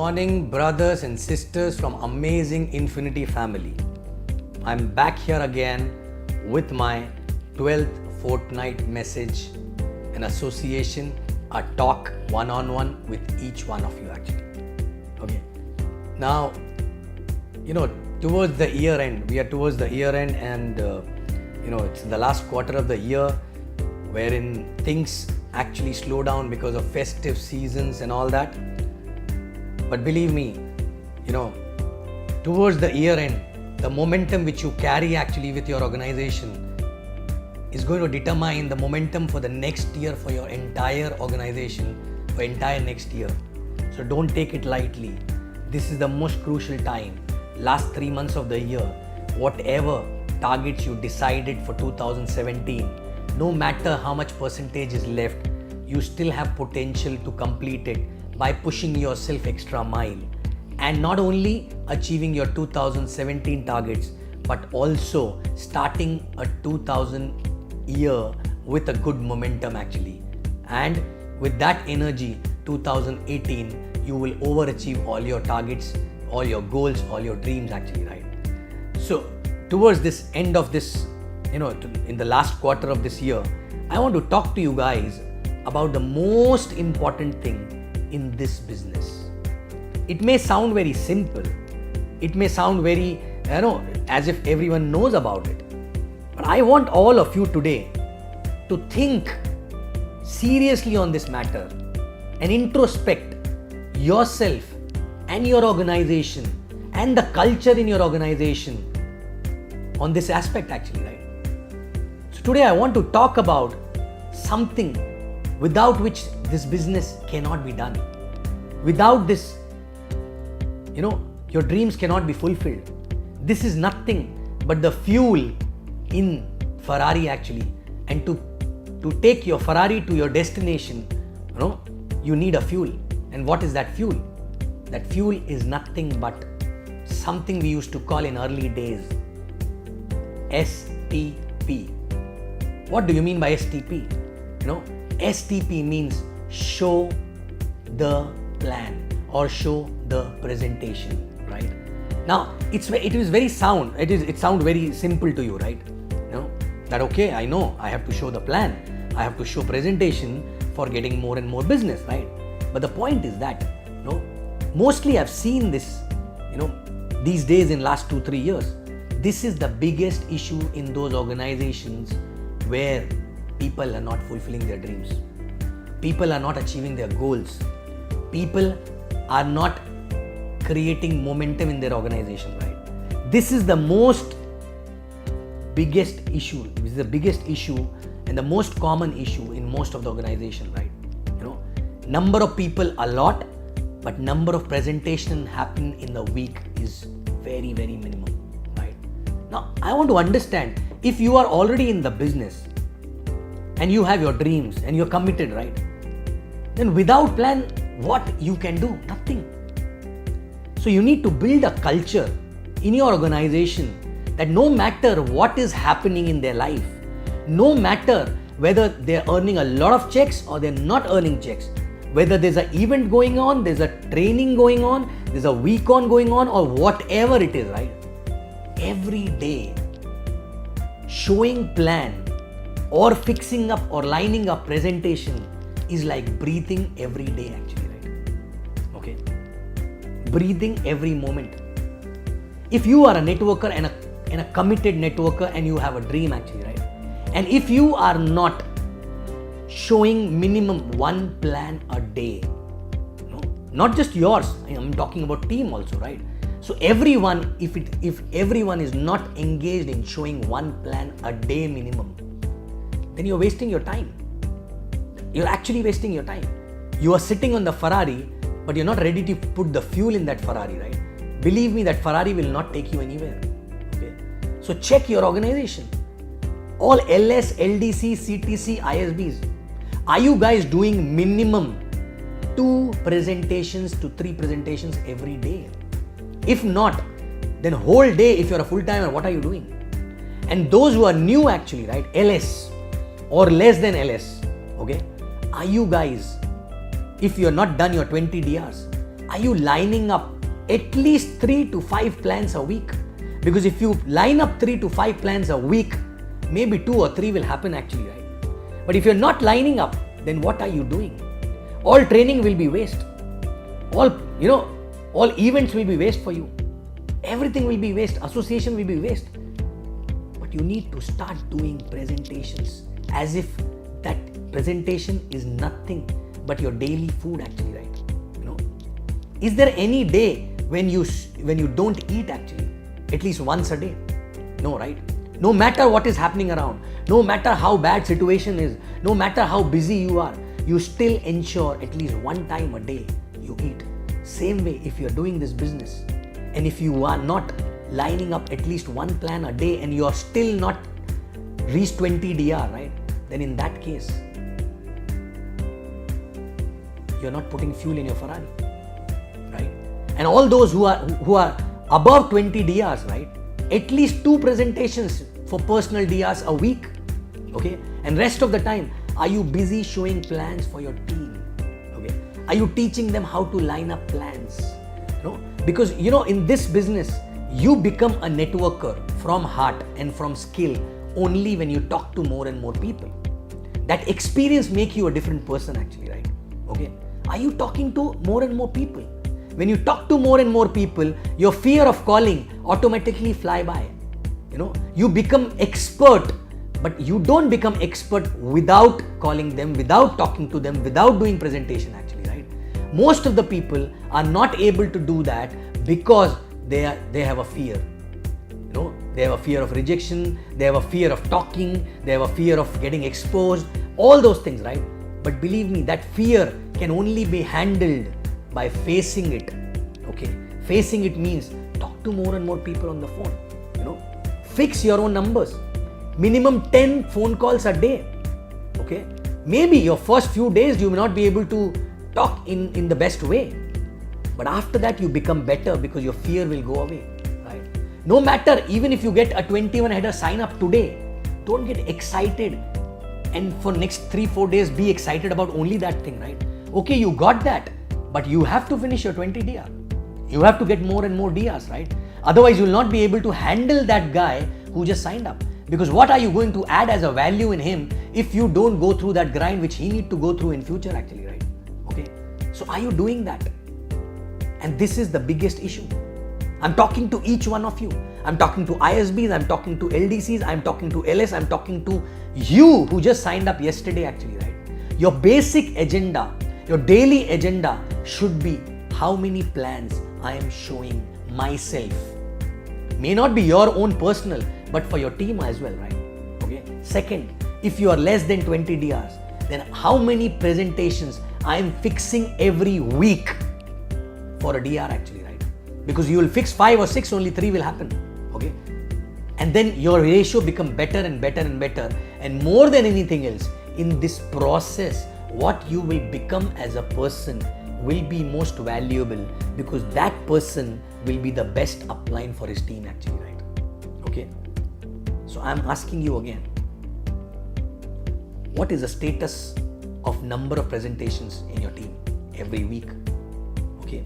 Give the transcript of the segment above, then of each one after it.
morning, brothers and sisters from amazing Infiniti family. I'm back here again with my 12th Fortnight message, an association, a talk one-on-one with each one of you actually. Okay. Now, towards the year end, we are towards the year end and it's the last quarter of the year wherein things actually slow down because of festive seasons and all that. But believe me, towards the year end, the momentum which you carry actually with your organization is going to determine the momentum for the next year for your entire organization, for entire next year. So don't take it lightly. This is the most crucial time. Last 3 months of the year, whatever targets you decided for 2017, no matter how much percentage is left, you still have potential to complete it by pushing yourself extra mile and not only achieving your 2017 targets but also starting a 2000 year with a good momentum actually, and with that energy 2018 you will overachieve all your targets, all your goals, all your dreams actually, right? So towards this end of this, in the last quarter of this year, I want to talk to you guys about the most important thing in this business. It may sound very simple. It may sound very, as if everyone knows about it. But I want all of you today to think seriously on this matter and introspect yourself and your organization and the culture in your organization on this aspect actually, right? So today I want to talk about something without which this business cannot be done. Without this, your dreams cannot be fulfilled. This is nothing but the fuel in Ferrari actually. And to take your Ferrari to your destination, you need a fuel. And what is that fuel? That fuel is nothing but something we used to call in early days STP. What do you mean by STP? STP means show the plan or show the presentation, right? Now it sounds very simple to you, right? That okay, I know I have to show the plan, I have to show presentation for getting more and more business, right? But the point is that mostly I've seen this these days in last 2-3 years, this is the biggest issue in those organizations where people are not fulfilling their dreams, people are not achieving their goals, people are not creating momentum in their organization, right? This is the biggest issue. This is the biggest issue and the most common issue in most of the organization, right? Number of people a lot, but number of presentation happen in the week is very, very minimum, right? Now, I want to understand, if you are already in the business and you have your dreams and you're committed, right? Then without plan, what you can do? Nothing. So you need to build a culture in your organization that no matter what is happening in their life, no matter whether they're earning a lot of checks or they're not earning checks, whether there's an event going on, there's a training going on, there's a week on going on, or whatever it is, right? Every day, showing plan or fixing up or lining up presentation is like breathing every day actually, right? Okay? Breathing every moment. If you are a networker and a committed networker and you have a dream actually, right? And if you are not showing minimum one plan a day, not just yours, I'm talking about team also, right? So everyone, if everyone is not engaged in showing one plan a day minimum, then you're wasting your time. You're actually wasting your time. You are sitting on the Ferrari, but you're not ready to put the fuel in that Ferrari, right? Believe me, that Ferrari will not take you anywhere. Okay? So check your organization. All LS, LDC, CTC, ISBs. Are you guys doing minimum 2 presentations to 3 presentations every day? If not, then whole day, if you're a full-timer, what are you doing? And those who are new actually, right? LS or less than LS, okay? Are you guys, if you're not done your 20 DRs, Are you lining up at least 3 to 5 plans a week? Because if you line up 3 to 5 plans a week, maybe 2 or 3 will happen actually, right? But if you're not lining up, then what are you doing? All training will be waste. All events will be waste for you. Everything will be waste. Association will be waste. But you need to start doing presentations as if that presentation is nothing but your daily food actually, right? Is there any day when you don't eat actually? At least once a day? No, right? No matter what is happening around, no matter how bad situation is, no matter how busy you are, you still ensure at least one time a day you eat. Same way if you're doing this business and if you are not lining up at least one plan a day and you are still not reached 20 DR, right? Then in that case, you're not putting fuel in your Ferrari, right? And all those who are above 20 DRs, right? At least 2 presentations for personal DRs a week, okay? And rest of the time, are you busy showing plans for your team, okay? Are you teaching them how to line up plans? Because in this business, you become a networker from heart and from skill only when you talk to more and more people. That experience makes you a different person actually, right? Okay? Are you talking to more and more people? When you talk to more and more people, your fear of calling automatically fly by. You become expert, but you don't become expert without calling them, without talking to them, without doing presentation actually, right? Most of the people are not able to do that because they have a fear. They have a fear of rejection, they have a fear of talking, they have a fear of getting exposed, all those things, right? But believe me, that fear can only be handled by facing it, okay? Facing it means talk to more and more people on the phone, Fix your own numbers. Minimum 10 phone calls a day, okay? Maybe your first few days you may not be able to talk in the best way. But after that you become better because your fear will go away, right? No matter, even if you get a 21 header sign up today, don't get excited and for next 3-4 days be excited about only that thing, right? Okay, you got that, but you have to finish your 20 DR. You have to get more and more DRs, right? Otherwise, you will not be able to handle that guy who just signed up. Because what are you going to add as a value in him if you don't go through that grind which he need to go through in future actually, right? Okay. So are you doing that? And this is the biggest issue. I'm talking to each one of you. I'm talking to ISBs, I'm talking to LDCs, I'm talking to LS, I'm talking to you who just signed up yesterday actually, right? Your basic agenda, your daily agenda should be how many plans I am showing myself. May not be your own personal, but for your team as well, right? Okay. Second, if you are less than 20 DRs, then how many presentations I am fixing every week for a DR actually, right? Because you will fix 5 or 6, only 3 will happen, okay? And then your ratio become better and better and better. And more than anything else, in this process, what you will become as a person will be most valuable because that person will be the best upline for his team actually, right? Okay. So I'm asking you again, what is the status of number of presentations in your team every week? Okay.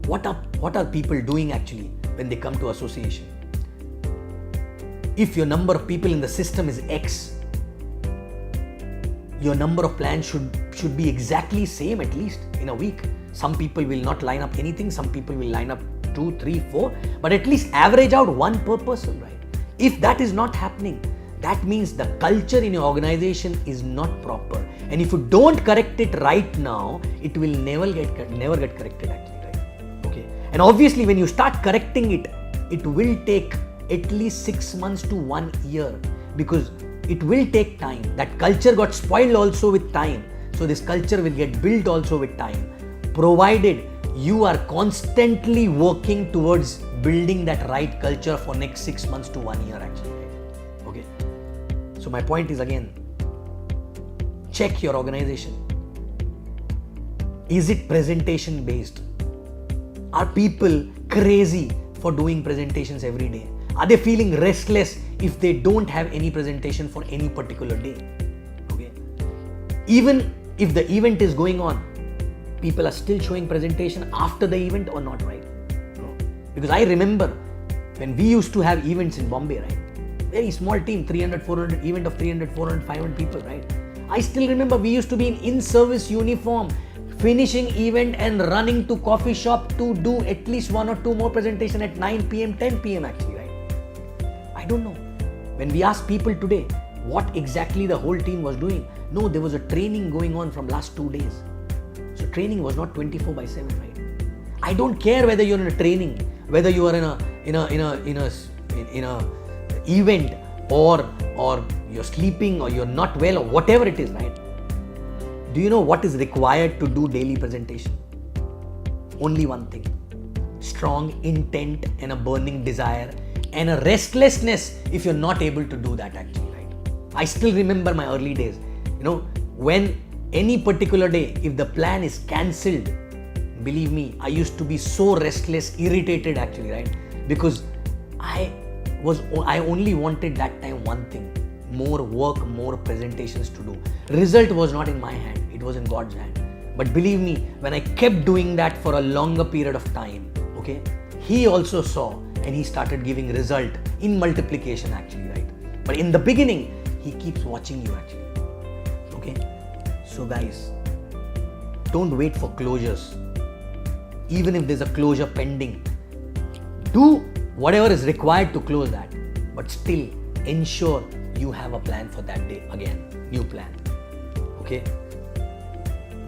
What are people doing actually when they come to association? If your number of people in the system is X, your number of plans should be exactly same at least in a week. Some people will not line up anything, some people will line up 2, 3, 4, but at least average out 1 per person, right? If that is not happening, that means the culture in your organization is not proper. And if you don't correct it right now, it will never get corrected actually, right? Okay. And obviously when you start correcting it, it will take at least 6 months to 1 year because it will take time. That culture got spoiled also with time. So this culture will get built also with time, provided you are constantly working towards building that right culture for next 6 months to 1 year actually. Okay. So my point is again, check your organization. Is it presentation based? Are people crazy for doing presentations every day? Are they feeling restless if they don't have any presentation for any particular day? Okay. Even if the event is going on, people are still showing presentation after the event or not, right? No. Because I remember when we used to have events in Bombay, right? Very small team, 300, 400, event of 300, 400, 500 people, right? I still remember we used to be in service uniform, finishing event and running to coffee shop to do at least 1 or 2 more presentation at 9 p.m., 10 p.m. actually, right? I don't know. When we ask people today what exactly the whole team was doing, no, there was a training going on from last 2 days. So training was not 24/7, right? I don't care whether you're in a training, whether you are in a event or you're sleeping or you're not well or whatever it is, right? Do you know what is required to do daily presentation? Only one thing: strong intent and a burning desire and a restlessness if you're not able to do that actually, right? I still remember my early days, when any particular day, if the plan is cancelled, believe me, I used to be so restless, irritated actually, right? Because I only wanted that time one thing: more work, more presentations to do. Result was not in my hand, it was in God's hand. But believe me, when I kept doing that for a longer period of time, okay, He also saw and He started giving result in multiplication actually, right? But in the beginning, He keeps watching you actually, okay? So guys, don't wait for closures. Even if there's a closure pending, do whatever is required to close that, but still ensure you have a plan for that day. Again, new plan, okay?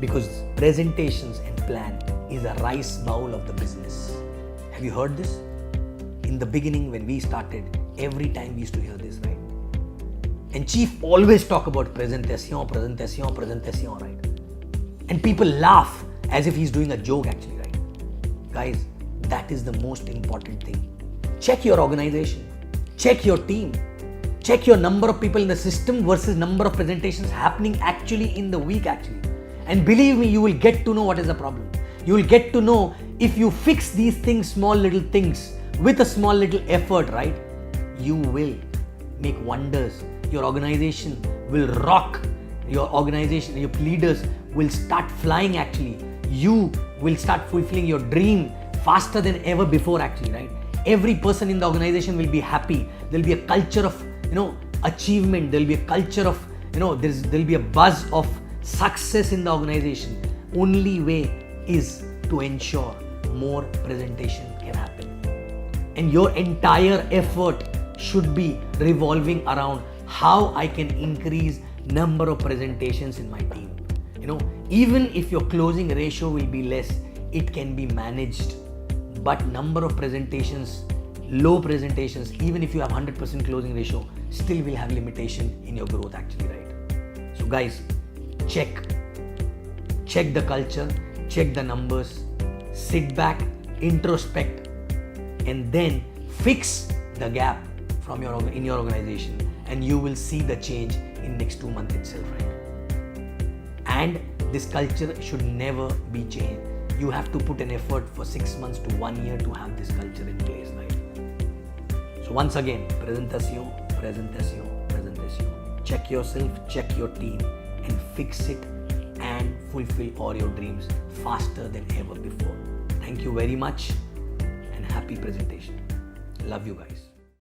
Because presentations and plan is a rice bowl of the business. Have you heard this? In the beginning when we started, every time we used to hear this, right? And Chief always talk about presentation, presentation, presentation, right? And people laugh as if he's doing a joke actually, right? Guys, that is the most important thing. Check your organization, check your team, check your number of people in the system versus number of presentations happening actually in the week actually. And believe me, you will get to know what is the problem. You will get to know if you fix these things, small little things with a small little effort, right? You will make wonders. Your organization will rock. Your organization, your leaders will start flying actually. You will start fulfilling your dream faster than ever before actually, right? Every person in the organization will be happy. There'll be a culture of, achievement. There'll be a culture of, there'll be a buzz of success in the organization. Only way is to ensure more presentation can happen. And your entire effort should be revolving around how I can increase number of presentations in my team. Even if your closing ratio will be less, it can be managed. But number of presentations, low presentations, even if you have 100% closing ratio, still will have limitation in your growth actually, right? So guys, check the culture, check the numbers, sit back, introspect, and then fix the gap in your organization, and you will see the change in next 2 months itself, right? And this culture should never be changed. You have to put an effort for 6 months to 1 year to have this culture in place, right? So once again, presentation, presentation, presentation. Check yourself, check your team, and fix it and fulfill all your dreams faster than ever before. Thank you very much and happy presentation. Love you guys.